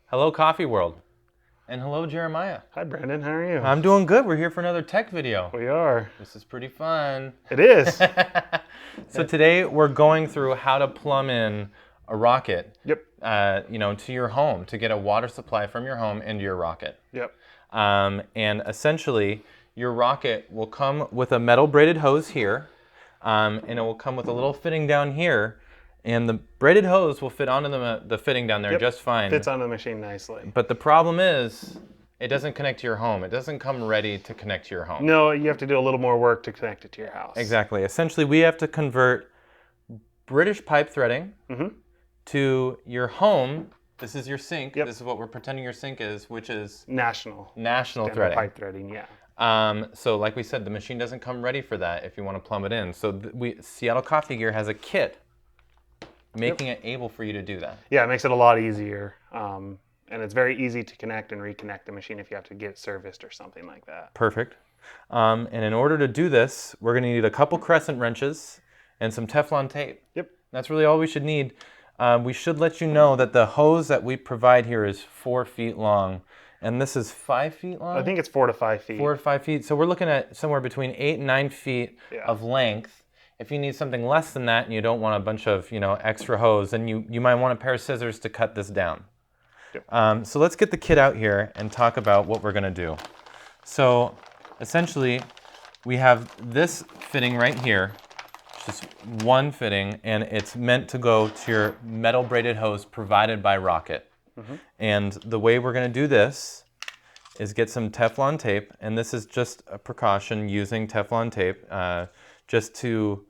Hello, Coffee World. And hello, Jeremiah. Hi, Brandon. How are you? I'm doing good. We're here for another tech video. We are. This is pretty fun. It is. So today we're going through how to plumb in a rocket, Yep. to your home, to get a water supply from your home into your rocket. Yep. And essentially, your rocket will come with a metal braided hose here, and it will come with a little fitting down here. And the braided hose will fit onto the fitting down there Yep. just fine. Fits on the machine nicely. But the problem is, it doesn't connect to your home. It doesn't come ready to connect to your home. No, you have to do a little more work to connect it to your house. Exactly. Essentially, we have to convert British pipe threading to your home. This is your sink. Yep. This is what we're pretending your sink is, which is National national Standard threading. pipe threading, yeah. So like we said, the machine doesn't come ready for that if you want to plumb it in. So Seattle Coffee Gear has a kit making it able for you to do that. Yeah, it makes it a lot easier. And it's very easy to connect and reconnect the machine if you have to get it serviced or something like that. Perfect. And in order to do this, we're going to need a couple crescent wrenches and some Teflon tape. Yep. That's really all we should need. We should let you know that the hose that we provide here is 4 feet long, and this is 5 feet long? I think it's 4 to 5 feet. 4 to 5 feet. So we're looking at somewhere between 8 and 9 feet of length. If you need something less than that and you don't want a bunch of extra hose, then you might want a pair of scissors to cut this down. Yep. So let's get the kit out here and talk about what we're going to do. So essentially, we have this fitting right here, just one fitting, and it's meant to go to your metal braided hose provided by Rocket. And the way we're going to do this is get some Teflon tape, and this is just a precaution using Teflon tape just to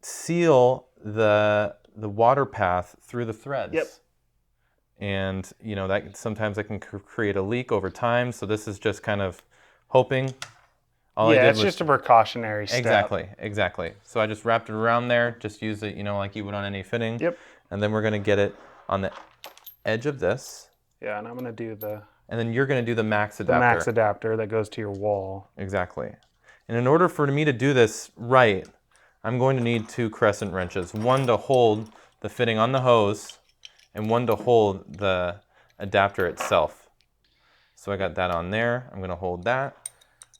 seal the water path through the threads. Yep. And that sometimes it can create a leak over time. So this is just kind of hoping. It's just a precautionary step. Exactly. So I just wrapped it around there. Just use it, like you would on any fitting. Yep. And then we're going to get it on the edge of this. Yeah, and I'm going to do And then you're going to do the max adapter. the max adapter that goes to your wall. Exactly. And in order for me to do this right, I'm going to need 2 crescent wrenches. One to hold the fitting on the hose, and one to hold the adapter itself. So I got that on there. I'm going to hold that.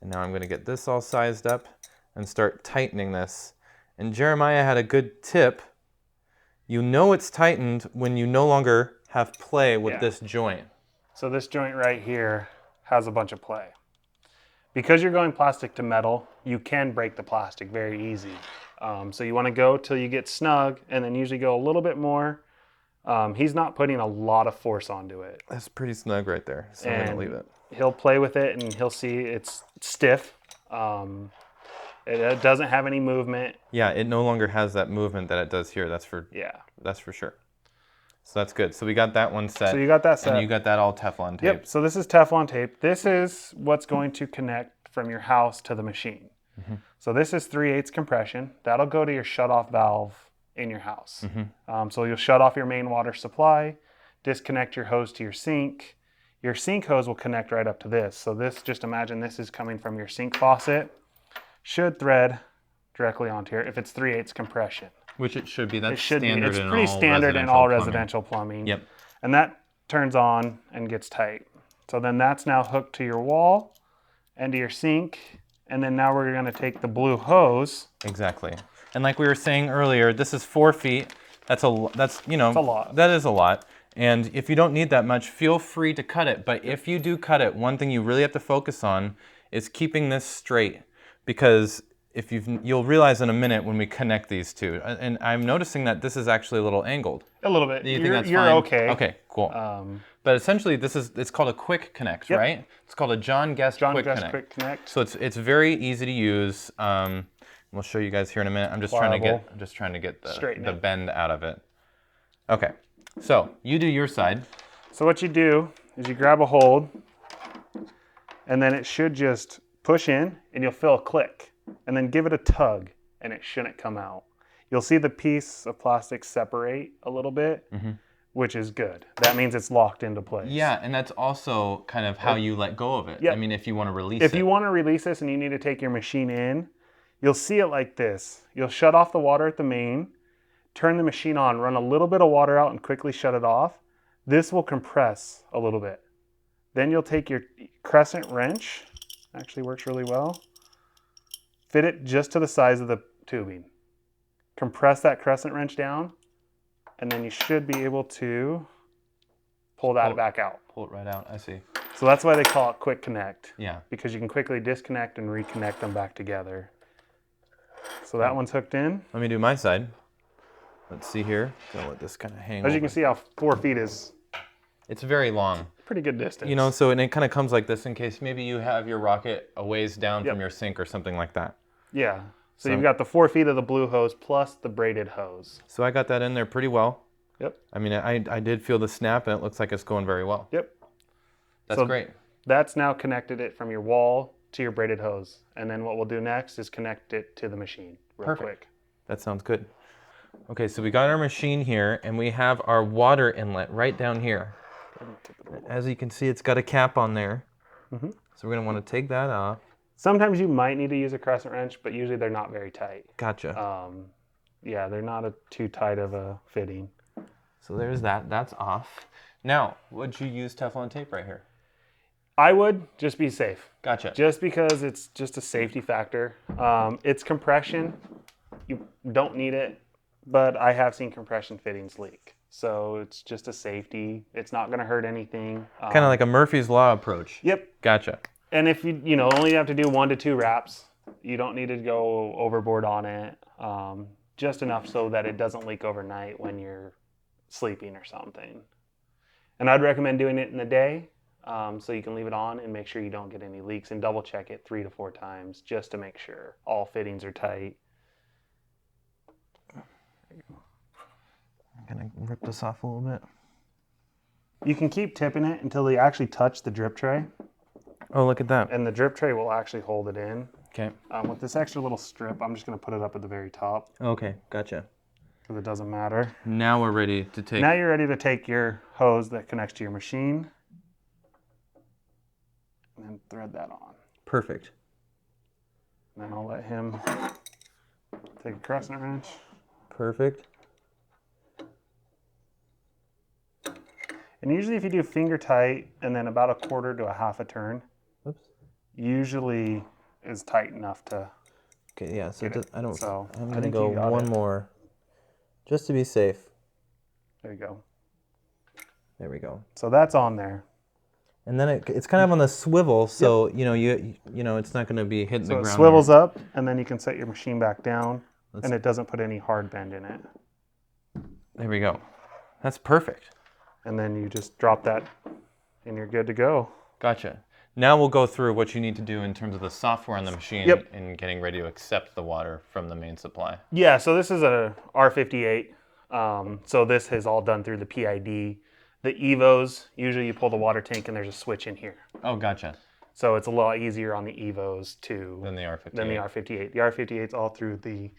And now I'm going to get this all sized up and start tightening this. And Jeremiah had a good tip. You know it's tightened when you no longer have play with this joint. So this joint right here has a bunch of play. Because you're going plastic to metal, you can break the plastic very easy. So you want to go till you get snug, and then usually go a little bit more. He's not putting a lot of force onto it. That's pretty snug right there, so I'm going to leave it. He'll play with it, and he'll see it's stiff. It doesn't have any movement. Yeah, it no longer has that movement that it does here. That's for sure. So that's good. So we got that one set. So you got that set. And you got that all Teflon tape. Yep, so this is Teflon tape. This is what's going to connect from your house to the machine. So this is 3/8 compression. That'll go to your shutoff valve in your house. So you'll shut off your main water supply, disconnect your hose to your sink. Your sink hose will connect right up to this. So this, just imagine this is coming from your sink faucet. Should thread directly onto here if it's 3/8 compression. Which it should be. That's standard. It's pretty standard in all residential plumbing. Yep. And that turns on and gets tight. So then that's now hooked to your wall and to your sink. And then now we're going to take the blue hose. Exactly. And like we were saying earlier, this is 4 feet. That's a lot. It's a lot. That is a lot. And if you don't need that much, feel free to cut it. But if you do cut it, one thing you really have to focus on is keeping this straight, because you'll realize in a minute when we connect these two. And I'm noticing that this is actually a little angled. A little bit. Do you think that's you're fine? okay. Okay, cool. But essentially, it's called a quick connect, right? It's called a John Guest quick connect. So it's very easy to use. We'll show you guys here in a minute. I'm just trying to get the bend out of it. Okay, so you do your side. So what you do is you grab a hold, and then it should just push in, and you'll feel a click. And then give it a tug, and it shouldn't come out. You'll see the piece of plastic separate a little bit, which is good. That means it's locked into place. Yeah, and that's also kind of how you let go of it. Yep. I mean, if you want to release it. If you want to release this and you need to take your machine in, you'll see it like this. You'll shut off the water at the main, turn the machine on, run a little bit of water out and quickly shut it off. this will compress a little bit. Then you'll take your crescent wrench, actually works really well, fit it just to the size of the tubing. Compress that crescent wrench down, and then you should be able to pull that back out. Pull it right out, I see. So that's why they call it quick connect. Yeah. Because you can quickly disconnect and reconnect them back together. So that one's hooked in. Let me do my side. Let's see here. Gonna let this kind of hang As you can see how 4 feet is it's very long. pretty good distance. You know, so and it kind of comes like this in case maybe you have your rocket a ways down from your sink or something like that. Yeah. So you've got the 4 feet of the blue hose plus the braided hose. So I got that in there pretty well. Yep. I mean, I did feel the snap, and it looks like it's going very well. Yep. That's great. That's now connected it from your wall to your braided hose. And then what we'll do next is connect it to the machine real quick. That sounds good. Okay, so we got our machine here, and we have our water inlet right down here. As you can see, it's got a cap on there. So we're going to want to take that off. Sometimes you might need to use a crescent wrench, but usually they're not very tight. Gotcha. Yeah, they're not too tight of a fitting. So there's that. That's off. Now, would you use Teflon tape right here? I would, just be safe. Gotcha. Just because it's just a safety factor. It's compression. You don't need it, but I have seen compression fittings leak. So it's just a safety. It's not going to hurt anything. Kind of like a Murphy's Law approach. Yep. Gotcha. And if you only have to do 1 to 2 wraps, you don't need to go overboard on it. Just enough so that it doesn't leak overnight when you're sleeping or something. And I'd recommend doing it in the day, so you can leave it on and make sure you don't get any leaks, and double check it 3 to 4 times just to make sure all fittings are tight. I'm gonna rip this off a little bit. You can keep tipping it until they actually touch the drip tray, Oh, look at that. and the drip tray will actually hold it in. Okay. With this extra little strip, I'm just going to put it up at the very top Okay, gotcha. because it doesn't matter. Now we're ready to take... Now you're ready to take your hose that connects to your machine and thread that on. Perfect. And then I'll let him take a crescent wrench. Perfect. And usually if you do finger tight and then about 1/4 to 1/2 turn, Whoops. usually is tight enough to... Okay, yeah, so Get it. I'm I going to think go you got one it. more just to be safe. There you go. There we go. So that's on there. And then it's kind of on the swivel, so you know it's not going to be hitting the So it ground. swivels up, and then you can set your machine back down, and it doesn't put any hard bend in it. There we go. That's perfect. And then you just drop that, and you're good to go. Gotcha. Now we'll go through what you need to do in terms of the software on the machine and getting ready to accept the water from the main supply. Yeah, so this is a R58. So this is all done through the PID. The Evos, usually you pull the water tank and there's a switch in here. Oh, gotcha. So it's a lot easier on the Evos Than the R58. than the R58. The R58's all through the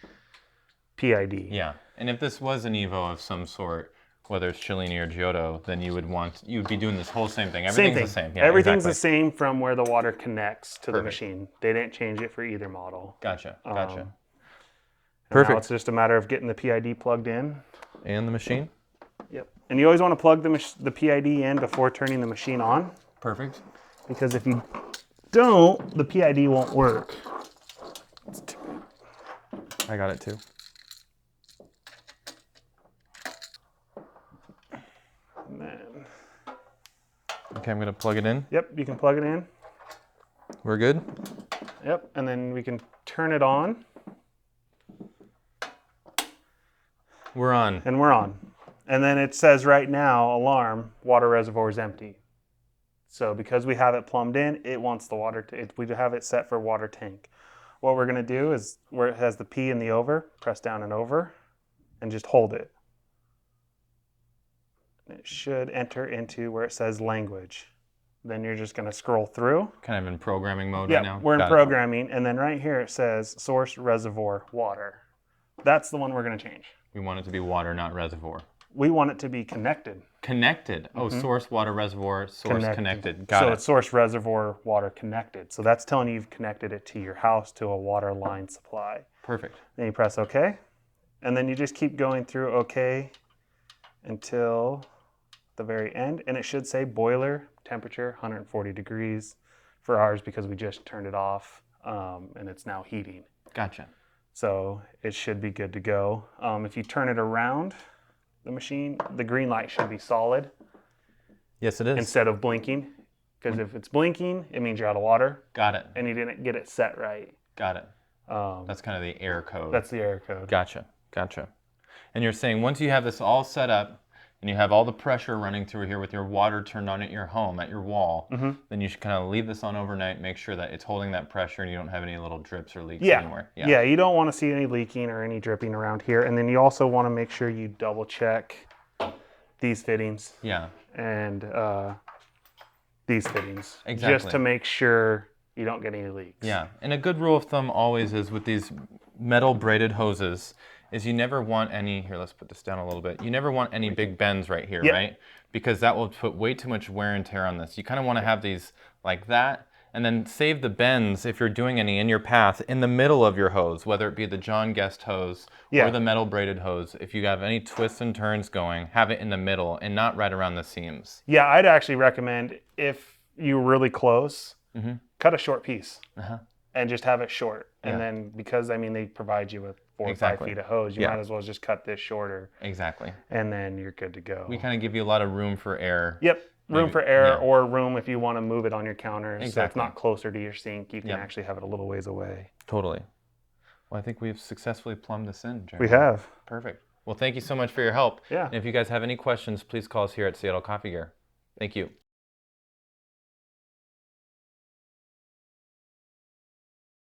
PID. Yeah, and if this was an Evo of some sort, whether it's Cellini or Giotto, then you'd be doing this whole same thing. Everything's the same. Yeah, Everything's exactly. the same from where the water connects to the machine. They didn't change it for either model. Gotcha. Perfect. Now it's just a matter of getting the PID plugged in. And the machine? Yep. And you always want to plug the PID in before turning the machine on, Perfect. because if you don't, the PID won't work. I got it too. And then, Okay, I'm gonna plug it in. yep, you can plug it in. We're good? Yep, and then we can turn it on, We're on. and we're on. And then it says right now, alarm, water reservoir is empty. So because we have it plumbed in, it wants the water, we have it set for water tank. What we're gonna do is, where it has the P and the over, press down and over, and just hold it. It should enter into where it says language. Then you're just gonna scroll through. Kind of in programming mode Yeah, right now? we're in Got it. programming, and then right here it says source reservoir water. That's the one we're gonna change. We want it to be water, not reservoir. We want it to be connected. Connected. Oh, source water reservoir, source connected. Got so it. it's source reservoir water connected. So that's telling you you've connected it to your house to a water line supply. Perfect. Then you press OK. And then you just keep going through OK until the very end, and it should say boiler temperature 140 degrees for ours because we just turned it off and it's now heating. Gotcha. So it should be good to go. If you turn it around, the machine, the green light should be solid. Yes, it is. Instead of blinking, because if it's blinking, it means you're out of water. Got it. And you didn't get it set right. Got it. That's kind of the error code. That's the error code. Gotcha. Gotcha. And you're saying once you have this all set up and you have all the pressure running through here with your water turned on at your home, at your wall, then you should kind of leave this on overnight, make sure that it's holding that pressure and you don't have any little drips or leaks anywhere. Yeah, you don't want to see any leaking or any dripping around here. And then you also want to make sure you double check these fittings. Yeah. And these fittings. Exactly. Just to make sure you don't get any leaks. Yeah. And a good rule of thumb always is with these metal braided hoses is you never want any, here, let's put this down a little bit. You never want any big bends right here, right? Because that will put way too much wear and tear on this. You kind of want to have these like that, and then save the bends, if you're doing any in your path, in the middle of your hose, whether it be the John Guest hose or the metal braided hose. If you have any twists and turns going, have it in the middle and not right around the seams. Yeah, I'd actually recommend if you're really close, cut a short piece and just have it short. And then, because I mean, they provide you with 4 or 5 feet of hose, you might as well just cut this shorter. Exactly. And then you're good to go. We kind of give you a lot of room for error. Yep. Room for error, or room if you want to move it on your counter. Exactly. So it's not closer to your sink. You can actually have it a little ways away. Totally. Well, I think we've successfully plumbed this in, Jeremy. We have. Perfect. Well, thank you so much for your help. Yeah. And if you guys have any questions, please call us here at Seattle Coffee Gear. Thank you.